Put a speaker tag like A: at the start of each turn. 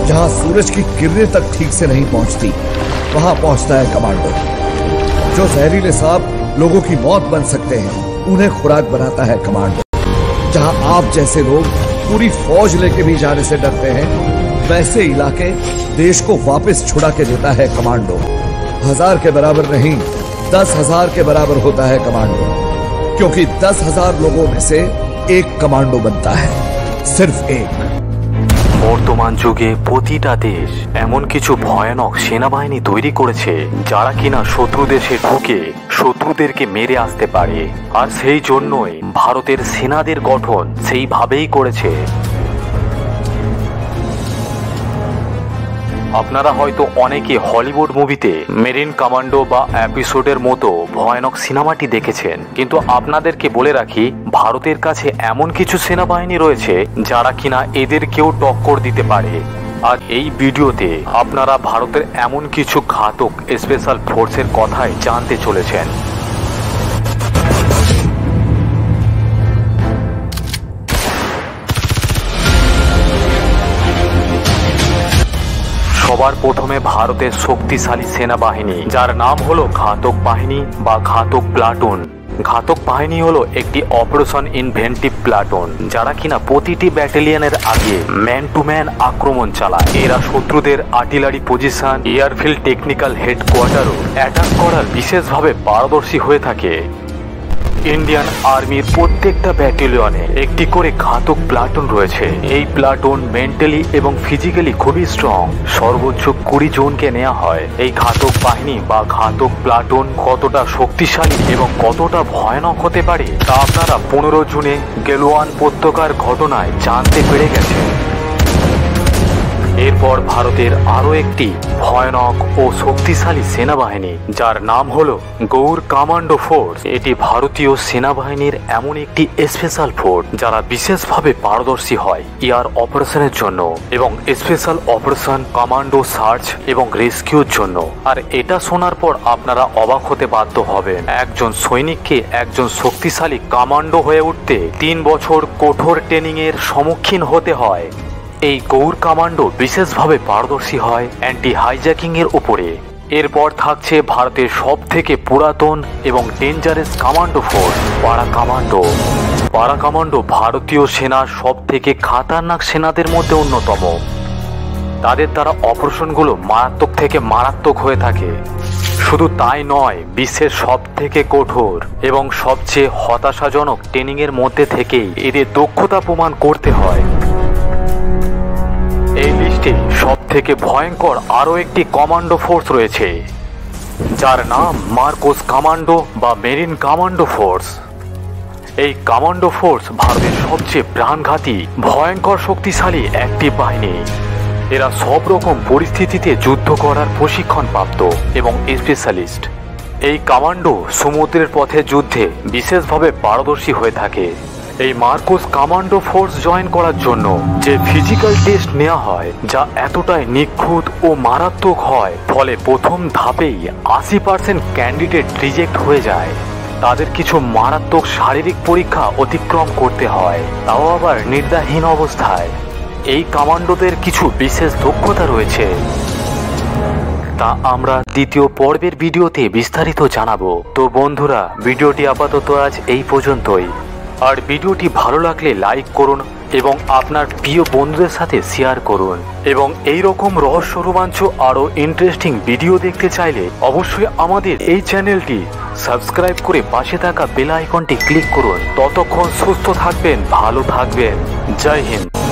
A: जहां सूरज की किरणें तक ठीक से नहीं पहुंचती, वहां पहुंचता है कमांडो। जो जहरीले सांप लोगों की मौत बन सकते हैं, उन्हें खुराक बनाता है कमांडो। जहां आप जैसे लोग पूरी फौज लेके भी जाने से डरते हैं, वैसे इलाके देश को वापस छुड़ा के देता है कमांडो। 1000 के बराबर नहीं, 10,000 के बराबर होता है कमांडो, क्योंकि 10,000 लोगों में से एक कमांडो बनता है, सिर्फ एक।
B: বর্তমান যুগে প্রতিটা দেশ এমন কিছু ভয়ানক সেনাবাহিনী তৈরি করেছে যারা কিনা শত্রু দেশে ঢুকে শত্রুদেরকে মেরে আসতে পারে। আর সেই জন্যই ভারতের সেনাদের গঠন সেইভাবেই করেছে। আপনারা হয়তো অনেকে হলিউড মুভিতে মেরিন কমান্ডো বা এপিসোডের মতো ভয়ানক সিনেমাটি দেখেছেন, কিন্তু আপনাদেরকে বলে রাখি, ভারতের কাছে এমন কিছু সেনাবাহিনী রয়েছে যারা কিনা এদেরকেও টক্কর দিতে পারে। আর এই ভিডিওতে আপনারা ভারতের এমন কিছু ঘাতক স্পেশাল ফোর্সের কথাই জানতে চলেছেন। সবার প্রথমে ভারতের শক্তিশালী সেনাবাহিনী, যার নাম হলো ঘাতক বাহিনী বা ঘাতক প্লাটুন। ঘাতক বাহিনী হলো একটি অপারেশন ইনভেন্টিভ প্লাটুন, যারা কিনা প্রতিটি ব্যাটালিয়নের আগে ম্যান টু ম্যান আক্রমণ চালায়। এরা শত্রুদের আর্টিলারি পজিশন, এয়ারফিল্ড টেকনিক্যাল হেডকোয়ার্টারও অ্যাটাক করার বিশেষভাবে পারদর্শী হয়ে থাকে। ইন্ডিয়ান আর্মির প্রত্যেকটা ব্যাটালিয়নে একটি করে ঘাতক প্লাটুন রয়েছে। এই প্লাটুন মেন্টালি এবং ফিজিক্যালি খুবই স্ট্রং। সর্বোচ্চ 20 জনকে নেওয়া হয়। এই ঘাতক বাহিনী বা ঘাতক প্লাটুন কতটা শক্তিশালী এবং কতটা ভয়ানক হতে পারে তা আপনারা 15 জুনে গেলওয়ান উপত্যকার ঘটনায় জানতে পেরে গেছেন। এরপর ভারতের আরো একটি ভয়ানক ও শক্তিশালী সেনাবাহিনী, যার নাম হলো গৌর কমান্ডো ফোর্স। এটি ভারতীয় সেনাবাহিনীর এমন একটি স্পেশাল ফোর্স যারা বিশেষভাবে পারদর্শী হয় এয়ার অপারেশনের জন্য এবং স্পেশাল অপারেশন, কমান্ডো সার্চ এবং রেস্কিউর জন্য। আর এটা শোনার পর আপনারা অবাক হতে বাধ্য হবেন, একজন সৈনিককে একজন শক্তিশালী কমান্ডো হয়ে উঠতে 3 বছর কঠোর ট্রেনিং এর সম্মুখীন হতে হয়। এই গৌর কমান্ডো বিশেষভাবে পারদর্শী হয় অ্যান্টি হাইজ্যাকিং এর উপরে। এরপর থাকছে ভারতের সব থেকে পুরাতন এবং ডেঞ্জারাস কমান্ডো ফোর্স, পারা কমান্ডো। পারা কমান্ডো ভারতীয় সেনার সব থেকে খতরনাক সেনাদের মধ্যে অন্যতম। তাদের দ্বারা অপারেশনগুলো মারাত্মক থেকে মারাত্মক হয়ে থাকে। শুধু তাই নয়, বিশ্বের সব থেকে কঠোর এবং সবচেয়ে হতাশাজনক ট্রেনিং এর মধ্যে থেকেই এদের দক্ষতা প্রমাণ করতে হয়। এই লিস্টে সব থেকে ভয়ঙ্কর আরো একটি কমান্ডো ফোর্স রয়েছে, যার নাম মার্কোস কমান্ডো বা মেরিন কমান্ডো ফোর্স। এই কমান্ডো ফোর্স ভারতের সবচেয়ে প্রাণঘাতী, ভয়ঙ্কর, শক্তিশালী একটি বাহিনী। এরা সব রকম পরিস্থিতিতে যুদ্ধ করার প্রশিক্ষণ প্রাপ্ত এবং স্পেশালিস্ট। এই কমান্ডো সমুদ্রের পথে যুদ্ধে বিশেষভাবে পারদর্শী হয়ে থাকে। এই মার্কোস কমান্ডো ফোর্স জয়েন করার জন্য যে ফিজিক্যাল টেস্ট নেওয়া হয়, যা এতটাই নিখুঁত ও মারাত্মক হয়, ফলে প্রথম ধাপেই 80% ক্যান্ডিডেট রিজেক্ট হয়ে যায়। তাদের কিছু মারাত্মক শারীরিক পরীক্ষা অতিক্রম করতে হয়, তাও আবার নির্দাহীন অবস্থায়। এই কমান্ডোদের কিছু বিশেষ দক্ষতা রয়েছে, তা আমরা দ্বিতীয় পর্বের ভিডিওতে বিস্তারিত জানাবো। তো বন্ধুরা, ভিডিওটি আপাতত আজ এই পর্যন্তই। আর ভিডিওটি ভালো লাগলে লাইক করুন এবং আপনার প্রিয় বন্ধুদের সাথে শেয়ার করুন। এবং এই রকম রহস্য রোমাঞ্চ আরো ইন্টারেস্টিং ভিডিও দেখতে চাইলে অবশ্যই আমাদের এই চ্যানেলটি সাবস্ক্রাইব করে পাশে থাকা বেল আইকনটি ক্লিক করুন। ততক্ষণ সুস্থ থাকবেন, ভালো থাকবেন। জয় হিন্দ।